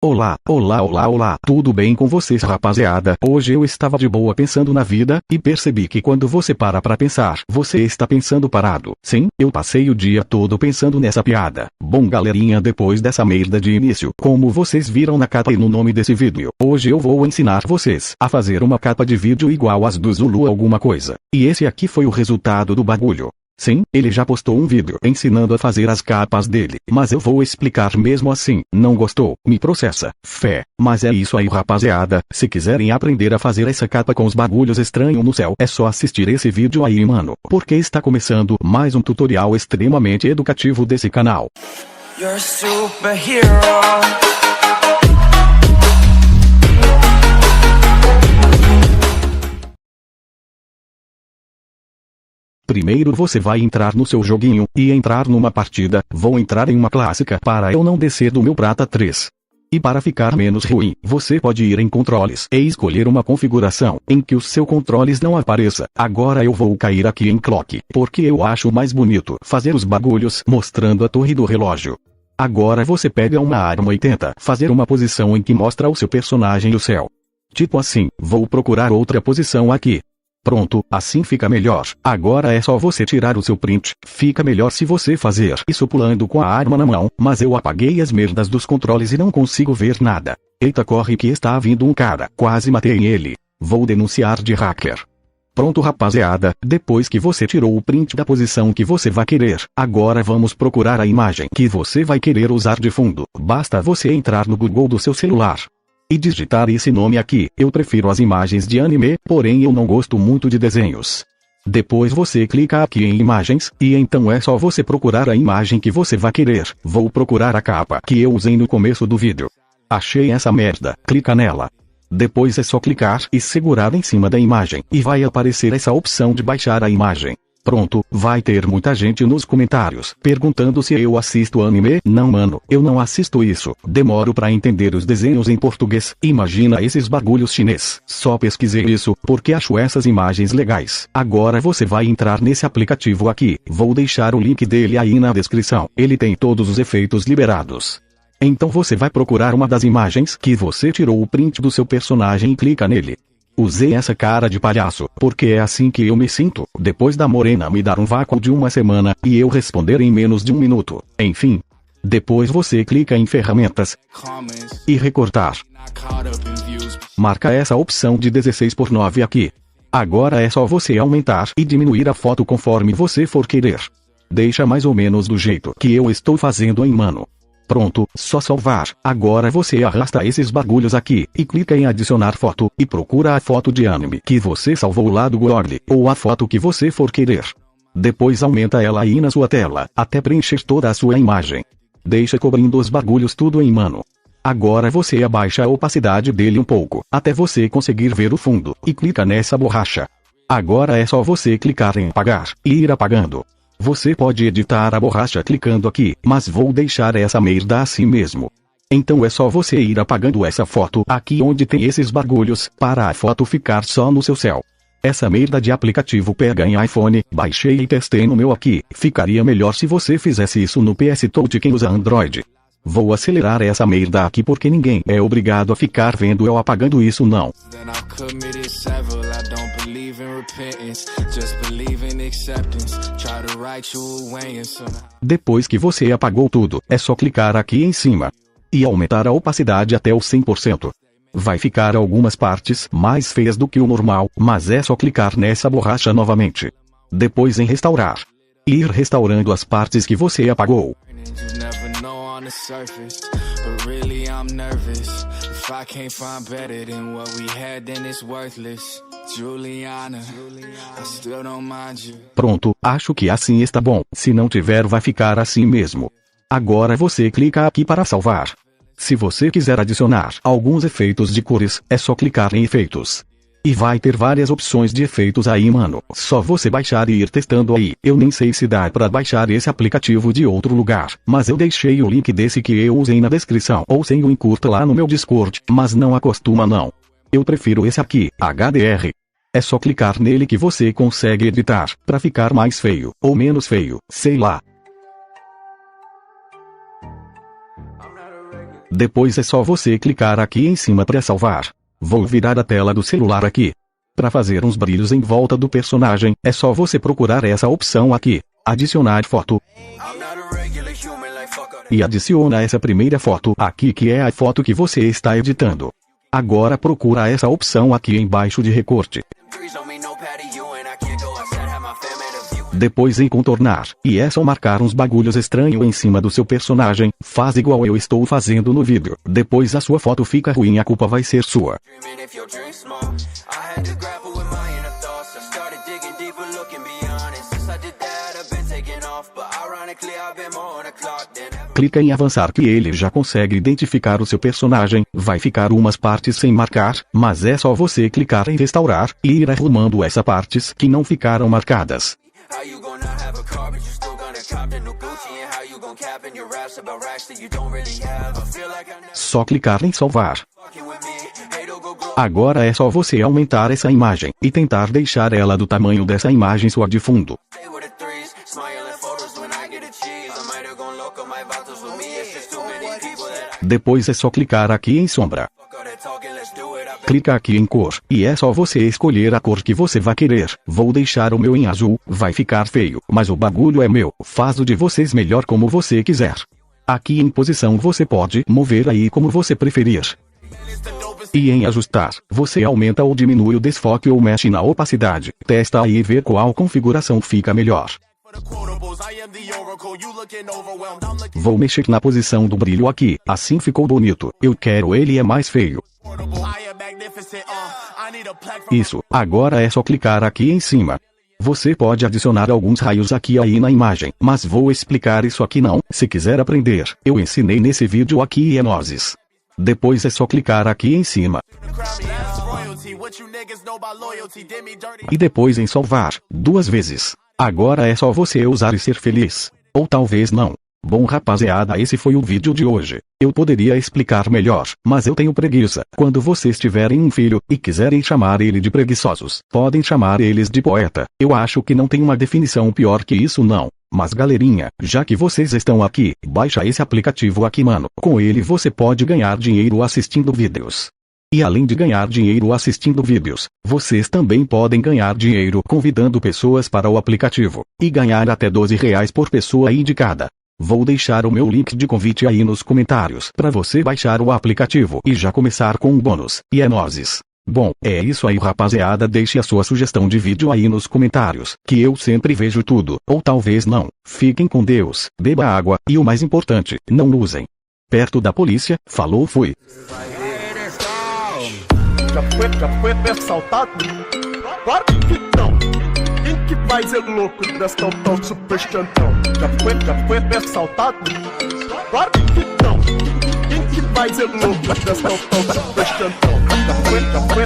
Olá, olá, olá, olá, tudo bem com vocês, rapaziada? Hoje eu estava de boa pensando na vida, e percebi que quando você para pra pensar, você está pensando parado. Sim, eu passei o dia todo pensando nessa piada. Bom galerinha, depois dessa merda de início, como vocês viram na capa e no nome desse vídeo, hoje eu vou ensinar vocês a fazer uma capa de vídeo igual às do Zulu alguma coisa. E esse aqui foi o resultado do bagulho. Sim, ele já postou um vídeo ensinando a fazer as capas dele, mas eu vou explicar mesmo assim. Não gostou? Me processa. Fé. Mas é isso aí, rapaziada. Se quiserem aprender a fazer essa capa com os bagulhos estranhos no céu, é só assistir esse vídeo aí, mano. Porque está começando mais um tutorial extremamente educativo desse canal. You're a superhero. Primeiro você vai entrar no seu joguinho, e entrar numa partida. Vou entrar em uma clássica para eu não descer do meu prata 3. E para ficar menos ruim, você pode ir em controles e escolher uma configuração em que os seus controles não apareça. Agora eu vou cair aqui em clock, porque eu acho mais bonito fazer os bagulhos mostrando a torre do relógio. Agora você pega uma arma e tenta fazer uma posição em que mostra o seu personagem no céu. Tipo assim, vou procurar outra posição aqui. Pronto, assim fica melhor. Agora é só você tirar o seu print. Fica melhor se você fazer isso pulando com a arma na mão, mas eu apaguei as merdas dos controles e não consigo ver nada. Eita, corre que está vindo um cara. Quase matei ele. Vou denunciar de hacker. Pronto, rapaziada, depois que você tirou o print da posição que você vai querer, agora vamos procurar a imagem que você vai querer usar de fundo. Basta você entrar no Google do seu celular e digitar esse nome aqui. Eu prefiro as imagens de anime, porém eu não gosto muito de desenhos. Depois você clica aqui em imagens, e então é só você procurar a imagem que você vai querer. Vou procurar a capa que eu usei no começo do vídeo. Achei essa merda, clica nela. Depois é só clicar e segurar em cima da imagem, e vai aparecer essa opção de baixar a imagem. Pronto, vai ter muita gente nos comentários perguntando se eu assisto anime. Não, mano, eu não assisto isso. Demoro pra entender os desenhos em português. Imagina esses bagulhos chinês. Só pesquisei isso porque acho essas imagens legais. Agora você vai entrar nesse aplicativo aqui. Vou deixar o link dele aí na descrição. Ele tem todos os efeitos liberados. Então você vai procurar uma das imagens que você tirou o print do seu personagem e clica nele. Usei essa cara de palhaço, porque é assim que eu me sinto, depois da morena me dar um vácuo de uma semana, e eu responder em menos de um minuto. Enfim. Depois você clica em ferramentas e recortar. Marca essa opção de 16:9 aqui. Agora é só você aumentar e diminuir a foto conforme você for querer. Deixa mais ou menos do jeito que eu estou fazendo em mano. Pronto, só salvar. Agora você arrasta esses bagulhos aqui, e clica em adicionar foto, e procura a foto de anime que você salvou lá do Google, ou a foto que você for querer. Depois aumenta ela aí na sua tela, até preencher toda a sua imagem. Deixa cobrindo os bagulhos tudo em mano. Agora você abaixa a opacidade dele um pouco, até você conseguir ver o fundo, e clica nessa borracha. Agora é só você clicar em apagar, e ir apagando. Você pode editar a borracha clicando aqui, mas vou deixar essa merda assim mesmo. Então é só você ir apagando essa foto aqui onde tem esses bagulhos, para a foto ficar só no seu céu. Essa merda de aplicativo pega em iPhone, baixei e testei no meu aqui. Ficaria melhor se você fizesse isso no PS Touch quem usa Android. Vou acelerar essa merda aqui porque ninguém é obrigado a ficar vendo eu apagando isso não. Depois que você apagou tudo, é só clicar aqui em cima e aumentar a opacidade até o 100%. Vai ficar algumas partes mais feias do que o normal, mas é só clicar nessa borracha novamente. Depois em restaurar. E ir restaurando as partes que você apagou. Pronto, acho que assim está bom. Se não tiver vai ficar assim mesmo. Agora você clica aqui para salvar. Se você quiser adicionar alguns efeitos de cores, é só clicar em efeitos. E vai ter várias opções de efeitos aí, mano. Só você baixar e ir testando aí. Eu nem sei se dá pra baixar esse aplicativo de outro lugar, mas eu deixei o link desse que eu usei na descrição. Ou sem o encurta lá no meu Discord, mas não acostuma não. Eu prefiro esse aqui, HDR. É só clicar nele que você consegue editar, pra ficar mais feio, ou menos feio, sei lá. Depois é só você clicar aqui em cima para salvar. Vou virar a tela do celular aqui. Para fazer uns brilhos em volta do personagem, é só você procurar essa opção aqui, adicionar foto. E adiciona essa primeira foto aqui, que é a foto que você está editando. Agora procura essa opção aqui embaixo de recorte. Depois em contornar, e é só marcar uns bagulhos estranhos em cima do seu personagem, faz igual eu estou fazendo no vídeo. Depois a sua foto fica ruim, a culpa vai ser sua. Clica em avançar que ele já consegue identificar o seu personagem, vai ficar umas partes sem marcar, mas é só você clicar em restaurar, e ir arrumando essas partes que não ficaram marcadas. Só clicar em salvar. Agora é só você aumentar essa imagem, e tentar deixar ela do tamanho dessa imagem sua de fundo. Depois é só clicar aqui em sombra. Clica aqui em cor, e é só você escolher a cor que você vai querer. Vou deixar o meu em azul, vai ficar feio, mas o bagulho é meu, faz o de vocês melhor como você quiser. Aqui em posição você pode mover aí como você preferir. E em ajustar, você aumenta ou diminui o desfoque ou mexe na opacidade. Testa aí e vê qual configuração fica melhor. Vou mexer na posição do brilho aqui, assim ficou bonito. Eu quero ele é mais feio. Isso, agora é só clicar aqui em cima. Você pode adicionar alguns raios aqui aí na imagem, mas vou explicar isso aqui não. Se quiser aprender, eu ensinei nesse vídeo aqui e é nozes. Depois é só clicar aqui em cima. E depois em salvar, 2 vezes. Agora é só você usar e ser feliz. Ou talvez não. Bom rapaziada, esse foi o vídeo de hoje. Eu poderia explicar melhor, mas eu tenho preguiça. Quando vocês tiverem um filho, e quiserem chamar ele de preguiçosos, podem chamar eles de poeta. Eu acho que não tem uma definição pior que isso não. Mas galerinha, já que vocês estão aqui, baixa esse aplicativo aqui mano. Com ele você pode ganhar dinheiro assistindo vídeos. E além de ganhar dinheiro assistindo vídeos, vocês também podem ganhar dinheiro convidando pessoas para o aplicativo, e ganhar até R$12 por pessoa indicada. Vou deixar o meu link de convite aí nos comentários para você baixar o aplicativo e já começar com um bônus, e é nozes. Bom, é isso aí rapaziada, deixe a sua sugestão de vídeo aí nos comentários, que eu sempre vejo tudo, ou talvez não. Fiquem com Deus, beba água, e o mais importante, não usem perto da polícia. Falou, fui. Já foi assaltado? Claro que não. Quem que vai ser louco desta tal super chantão? Já foi assaltado? Claro que não. Quem que vai ser louco desta tal super chantão? Já foi